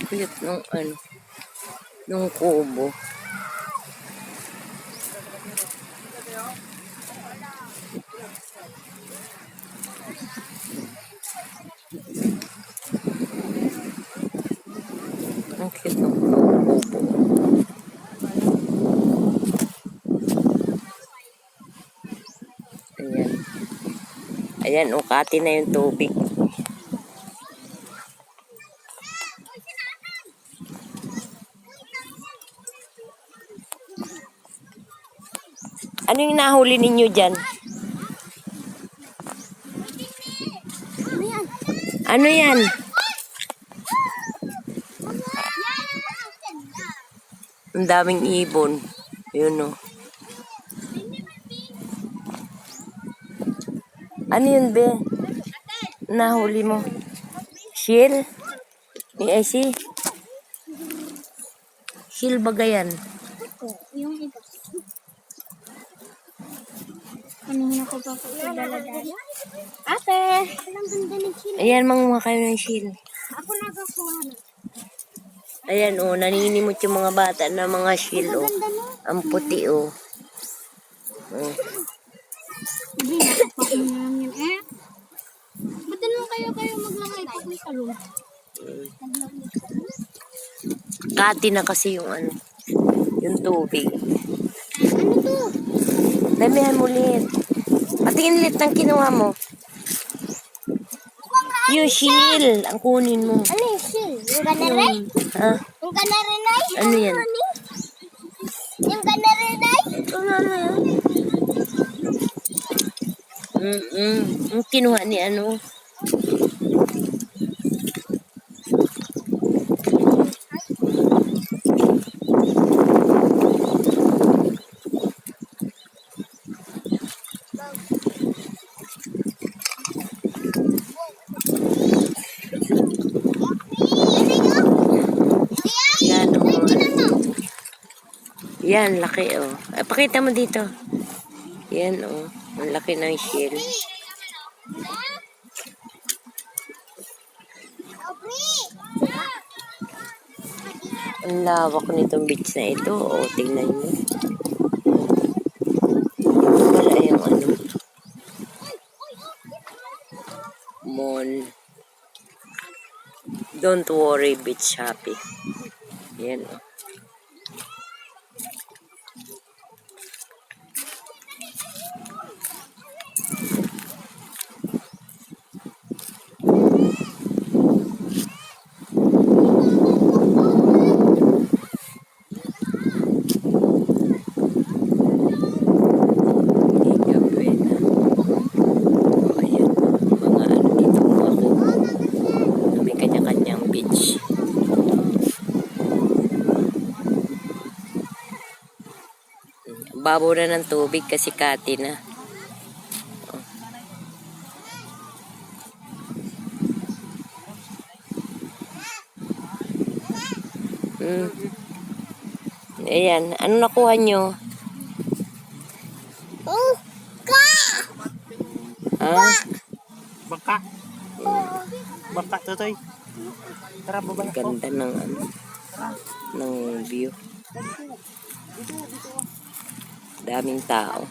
Cute nung ano, nung kubo. Ang cute nung kubo. Ayan. Ayan, ukati na yung tubig. Ano yung nahuli ninyo dyan? Ano yan? Ang daming ibon. Yun o. Ano yun, be? Nahuli mo? Shell? May IC? Shell ba yan? Yung iba. Kanina ko pa po dala-dala. Ate! Ang ganda ng shell. Ayan, mga kayo ng shell. Ako nakakuha na. Ayan o, naninimot yung mga bata na mga shell o. Ang puti o. Sabi, nakapain na lang yun. Ba't naman kayo maglangay pag may salon? Kati na kasi yung ano, yung tubig. Ano to? Damihan mo ulit. Patingin ulit ng kinuha mo. Yung shell, ang kunin mo. Ano yung shell? Yung ganaray? Ha? Yung ganarinay? Ano yan? Yung ganarinay? Yung kinuha ni ano. Yan o. Yan, laki o. Pakita mo dito. Yan o. Ang laki ng shell. Ang lawak nitong beach na ito. O, tingnan nyo. Wala yung ano. Mall. Don't worry, beach happy. Yan o. Babaw na ng tubig kasi kati na. Ayan. Ano nakuha nyo? Ha? Bangka. Bangka, Totoy. Tara, babala ko. Ganda ng ano, ng view. Daming tao.